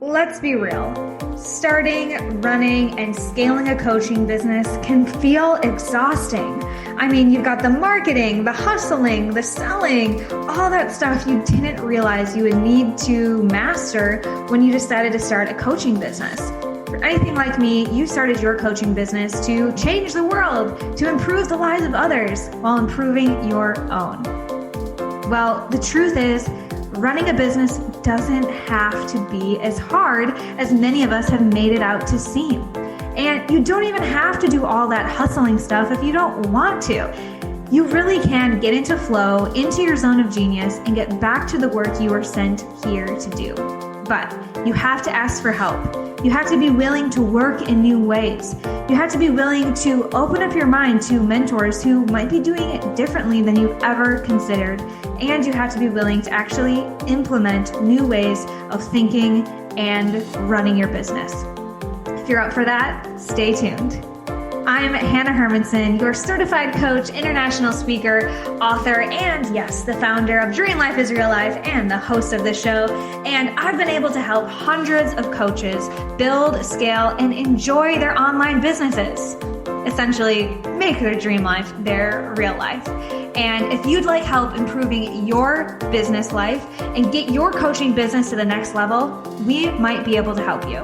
Let's be real. Starting, running, and scaling a coaching business can feel exhausting. I mean, you've got the marketing, the hustling, the selling, all that stuff you didn't realize you would need to master when you decided to start a coaching business. For anything like me, you started your coaching business to change the world, to improve the lives of others while improving your own. Well, the truth is, running a business doesn't have to be as hard as many of us have made it out to seem. And you don't even have to do all that hustling stuff if you don't want to. You really can get into flow, into your zone of genius, and get back to the work you were sent here to do. But you have to ask for help. You have to be willing to work in new ways. You have to be willing to open up your mind to mentors who might be doing it differently than you've ever considered. And you have to be willing to actually implement new ways of thinking and running your business. If you're up for that, stay tuned. I'm Hanna Hermanson, your certified coach, international speaker, author, and yes, the founder of Dream Life is Real Life and the host of this show. And I've been able to help hundreds of coaches build, scale, and enjoy their online businesses. Essentially, make their dream life their real life. And if you'd like help improving your business life and get your coaching business to the next level, we might be able to help you.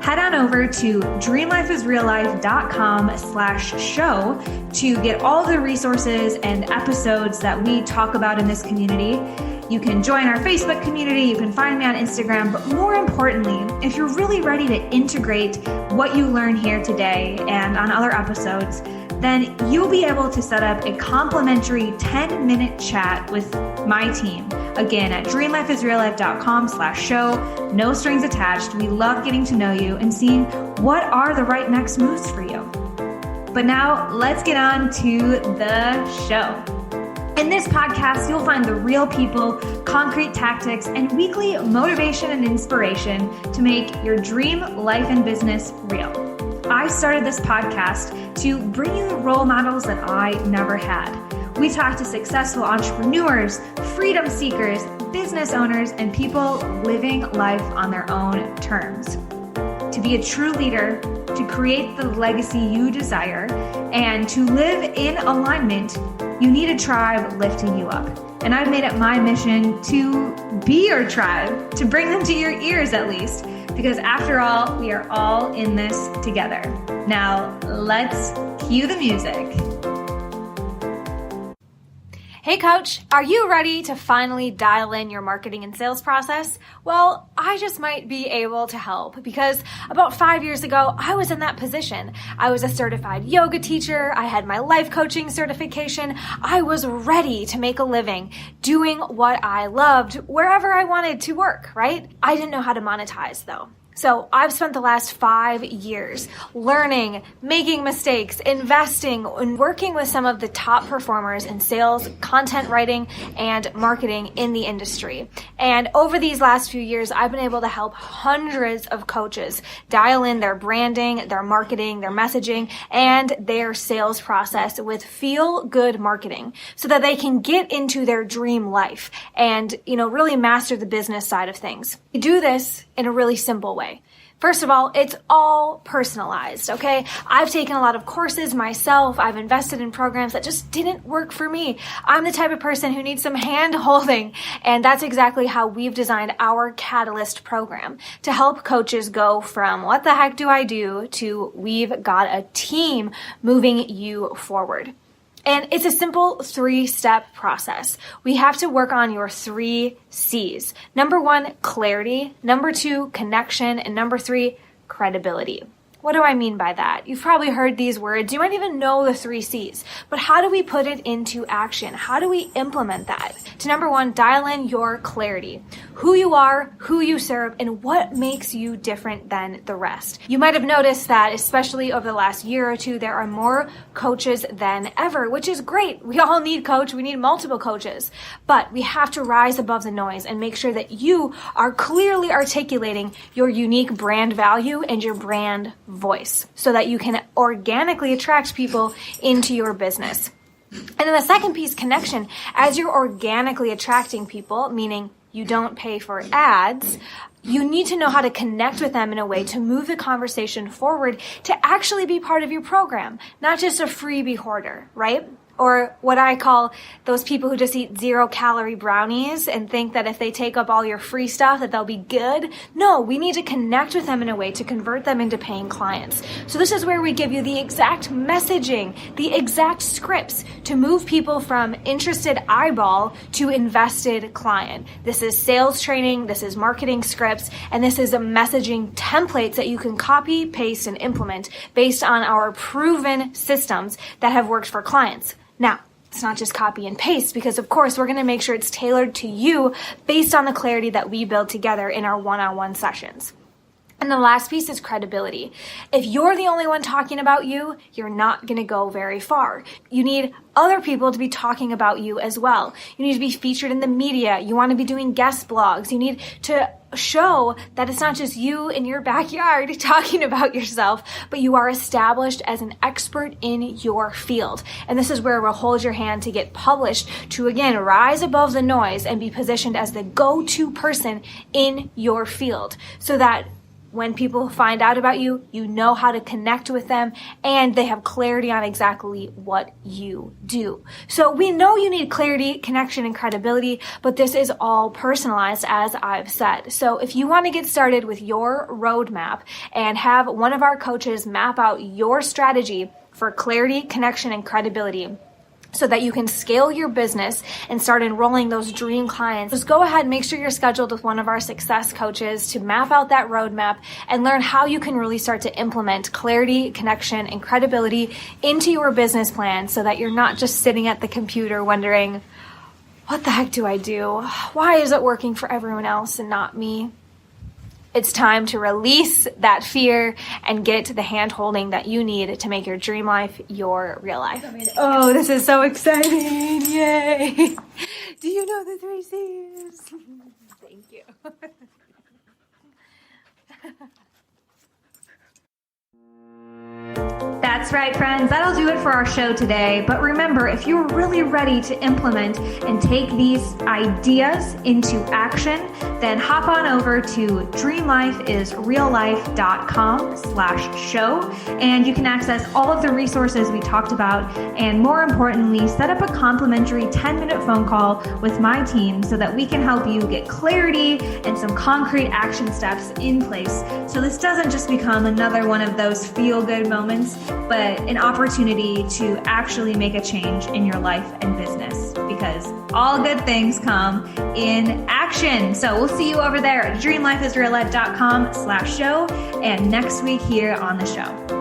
Head on over to dreamlifeisreallife.com/show to get all the resources and episodes that we talk about in this community. You can join our Facebook community, you can find me on Instagram, but more importantly, if you're really ready to integrate what you learn here today and on other episodes, then you'll be able to set up a complimentary 10-minute chat with my team. Again, at dreamlifeisreallife.com/show, no strings attached. We love getting to know you and seeing what are the right next moves for you. But now let's get on to the show. In this podcast, you'll find the real people, concrete tactics, and weekly motivation and inspiration to make your dream life and business real. I started this podcast to bring you the role models that I never had. We talk to successful entrepreneurs, freedom seekers, business owners, and people living life on their own terms. To be a true leader, to create the legacy you desire, and to live in alignment, you need a tribe lifting you up. And I've made it my mission to be your tribe, to bring them to your ears at least, because after all, we are all in this together. Now, let's cue the music. Hey coach, are you ready to finally dial in your marketing and sales process? Well, I just might be able to help because about 5 years ago, I was in that position. I was a certified yoga teacher. I had my life coaching certification. I was ready to make a living doing what I loved wherever I wanted to work, right? I didn't know how to monetize though. So I've spent the last 5 years learning, making mistakes, investing, and working with some of the top performers in sales, content writing, and marketing in the industry. And over these last few years, I've been able to help hundreds of coaches dial in their branding, their marketing, their messaging, and their sales process with feel-good marketing so that they can get into their dream life and, really master the business side of things. We do this in a really simple way. First of all, it's all personalized, okay? I've taken a lot of courses myself. I've invested in programs that just didn't work for me. I'm the type of person who needs some hand holding, and that's exactly how we've designed our Catalyst program to help coaches go from what the heck do I do to we've got a team moving you forward. And it's a simple 3-step process. We have to work on your 3 C's. Number 1, clarity. Number 2, connection. And number 3, credibility. What do I mean by that? You've probably heard these words. You might even know the 3 C's. But how do we put it into action? How do we implement that? To number 1, dial in your clarity. Who you are, who you serve, and what makes you different than the rest. You might have noticed that, especially over the last year or two, there are more coaches than ever, which is great. We all need coach. We need multiple coaches. But we have to rise above the noise and make sure that you are clearly articulating your unique brand value and your brand voice so that you can organically attract people into your business. And then the second piece, connection. As you're organically attracting people, meaning you don't pay for ads, You need to know how to connect with them in a way to move the conversation forward to actually be part of your program, not just a freebie hoarder, right? Or what I call those people who just eat 0-calorie brownies and think that if they take up all your free stuff that they'll be good. No, we need to connect with them in a way to convert them into paying clients. So this is where we give you the exact messaging, the exact scripts to move people from interested eyeball to invested client. This is sales training, this is marketing scripts, and this is a messaging templates that you can copy, paste, and implement based on our proven systems that have worked for clients. Now, it's not just copy and paste because, of course, we're going to make sure it's tailored to you based on the clarity that we build together in our one-on-one sessions. And the last piece is credibility. If you're the only one talking about you, you're not going to go very far. You need other people to be talking about you as well. You need to be featured in the media. You want to be doing guest blogs. You need to show that it's not just you in your backyard talking about yourself, but you are established as an expert in your field. And this is where we'll hold your hand to get published to, again, rise above the noise and be positioned as the go-to person in your field so that when people find out about you, you know how to connect with them and they have clarity on exactly what you do. So we know you need clarity, connection, and credibility, but this is all personalized, as I've said. So if you want to get started with your roadmap and have one of our coaches map out your strategy for clarity, connection, and credibility, so that you can scale your business and start enrolling those dream clients, just go ahead and make sure you're scheduled with one of our success coaches to map out that roadmap and learn how you can really start to implement clarity, connection, and credibility into your business plan so that you're not just sitting at the computer wondering, what the heck do I do? Why is it working for everyone else and not me? It's time to release that fear and get the hand-holding that you need to make your dream life your real life. Oh, this is so exciting. Yay. Do you know the 3 C's? Thank you. That's right, friends. That'll do it for our show today. But remember, if you're really ready to implement and take these ideas into action, then hop on over to dreamlifeisreallife.com/show, and you can access all of the resources we talked about, and more importantly, set up a complimentary 10-minute phone call with my team so that we can help you get clarity and some concrete action steps in place. So this doesn't just become another one of those feel-good moments, but an opportunity to actually make a change in your life and business, because all good things come in action. So we'll see you over there at dreamlifeisreallife.com/show and next week here on the show.